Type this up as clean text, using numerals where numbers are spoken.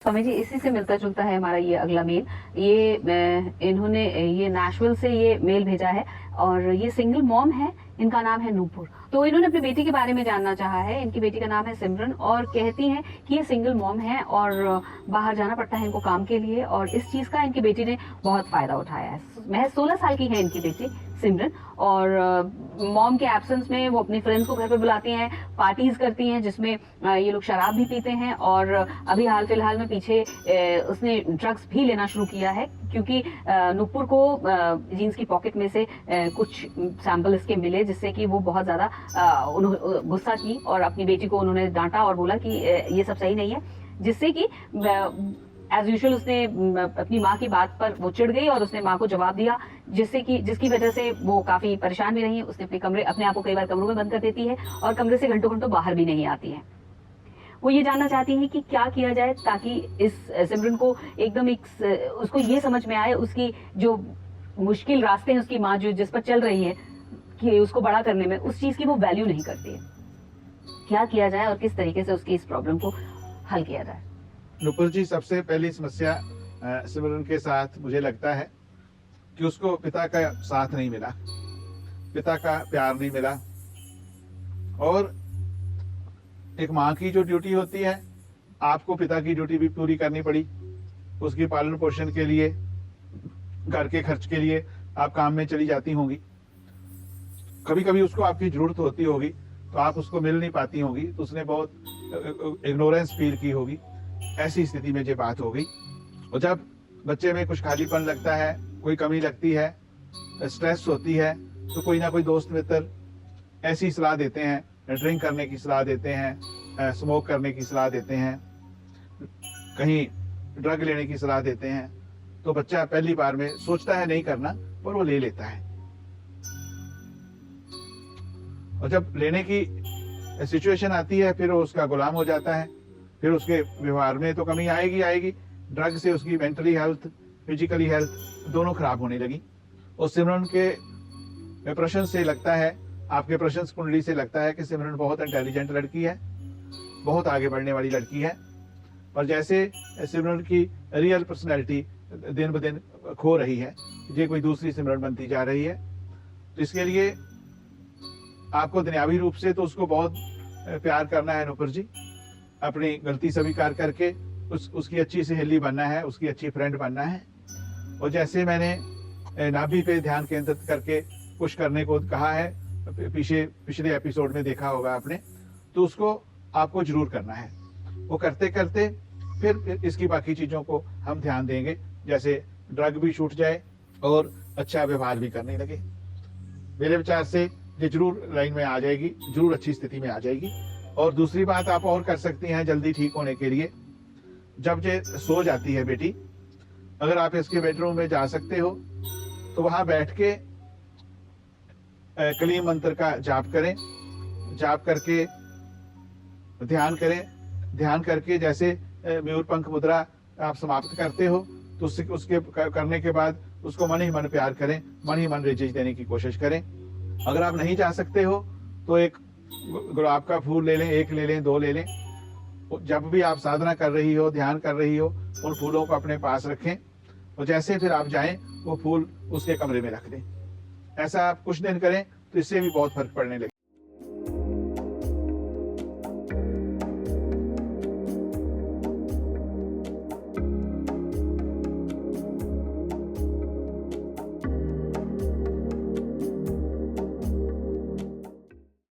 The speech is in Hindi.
स्वामी जी, इसी से मिलता जुलता है हमारा ये अगला मेल। इन्होंने ये नेशविल से ये मेल भेजा है और ये सिंगल मॉम है। इनका नाम है नूपुर। तो इन्होंने अपनी बेटी के बारे में जानना चाहा है। इनकी बेटी का नाम है सिमरन और कहती हैं कि ये सिंगल मॉम है और बाहर जाना पड़ता है इनको काम के लिए, और इस चीज का इनकी बेटी ने बहुत फायदा उठाया है। महज 16 साल की है इनकी बेटी सिमरन, और मॉम के एब्सेंस में वो अपनी फ्रेंड्स को घर पे बुलाती हैं, पार्टीज करती हैं जिसमें ये लोग शराब भी पीते हैं, और अभी हाल फिलहाल में पीछे उसने ड्रग्स भी लेना शुरू किया है, क्योंकि नूपुर को जीन्स की पॉकेट में से कुछ सैंपल इसके मिले, जिससे कि वो बहुत ज्यादा गुस्सा की और अपनी बेटी को उन्होंने डांटा और बोला कि ये सब सही नहीं है, जिससे कि एज यूजुअल उसने अपनी माँ की बात पर वो चिढ़ गई और उसने माँ को जवाब दिया, जिसकी वजह से वो काफी परेशान भी रही। उसने अपने आप को कई बार कमरों में बंद कर देती है और कमरे से घंटों घंटों बाहर भी नहीं आती है। वो ये जानना चाहती हैं कि क्या किया जाए ताकि इस सिमरन को एकदम उसको ये समझ में आए, उसकी जो मुश्किल रास्ते हैं उसकी माँ जो जिस पर चल रही है कि उसको बड़ा करने में, उस चीज की वो वैल्यू नहीं करती है। क्या किया जाए और किस तरीके से उसकी इस प्रॉब्लम को हल किया जाए? नुपुर जी, सबसे पहली समस्या सिमरन के साथ मुझे लगता है कि उसको पिता का साथ नहीं मिला, पिता का प्यार नहीं मिला, और एक माँ की जो ड्यूटी होती है, आपको पिता की ड्यूटी भी पूरी करनी पड़ी। उसकी पालन पोषण के लिए, घर के खर्च के लिए आप काम में चली जाती होंगी। कभी कभी उसको आपकी जरूरत होती होगी तो आप उसको मिल नहीं पाती होंगी, तो उसने बहुत इग्नोरेंस फील की होगी। ऐसी स्थिति में ये बात हो गई। और जब बच्चे में कुछ खालीपन लगता है, कोई कमी लगती है, स्ट्रेस होती है, तो कोई ना कोई दोस्त मित्र ऐसी सलाह देते हैं, ड्रिंक करने की सलाह देते हैं, स्मोक करने की सलाह देते हैं, कहीं ड्रग लेने की सलाह देते हैं, तो बच्चा पहली बार में सोचता है नहीं करना, पर वो ले लेता है। और जब लेने की सिचुएशन आती है, फिर वो उसका गुलाम हो जाता है। फिर उसके व्यवहार में तो कमी आएगी। ड्रग से उसकी मेंटली हेल्थ, फिजिकली हेल्थ दोनों खराब होने लगी। और सिमरन के प्रश्न से लगता है, आपके प्रश्न कुंडली से लगता है कि सिमरन बहुत इंटेलिजेंट लड़की है, बहुत आगे बढ़ने वाली लड़की है। पर जैसे सिमरन की रियल पर्सनैलिटी दिन ब दिन खो रही है, ये कोई दूसरी सिमरन बनती जा रही है, तो इसके लिए आपको दुनियावी रूप से तो उसको बहुत प्यार करना है नुपुर जी। अपनी गलती स्वीकार करके उसकी अच्छी सहेली बनना है, उसकी अच्छी फ्रेंड बनना है। और जैसे मैंने नाभि पे ध्यान केंद्रित करके कुछ करने को कहा है, पिछले एपिसोड में देखा होगा आपने, तो उसको आपको जरूर करना है। वो करते करते फिर इसकी बाकी चीजों को हम ध्यान देंगे, जैसे ड्रग भी छूट जाए और अच्छा व्यवहार भी करने लगे। मेरे विचार से ये जरूर लाइन में आ जाएगी, जरूर अच्छी स्थिति में आ जाएगी। और दूसरी बात आप और कर सकती हैं जल्दी ठीक होने के लिए, जब ये सो जाती है बेटी, अगर आप इसके बेडरूम में जा सकते हो तो वहां बैठ के कलीम मंत्र का जाप करें, जाप करके ध्यान करें। ध्यान करके जैसे मयूर पंख मुद्रा आप समाप्त करते हो, तो उसके करने के बाद उसको मन ही मन प्यार करें, मन ही मन रिजीज देने की कोशिश करें। अगर आप नहीं जा सकते हो तो एक गुलाब का फूल ले लें, 1 ले लें, 2 ले लें। जब भी आप साधना कर रही हो, ध्यान कर रही हो, उन फूलों को अपने पास रखें, और जैसे फिर आप जाएं वो फूल उसके कमरे में रख दें। ऐसा आप कुछ दिन करें तो इससे भी बहुत फर्क पड़ने लगे।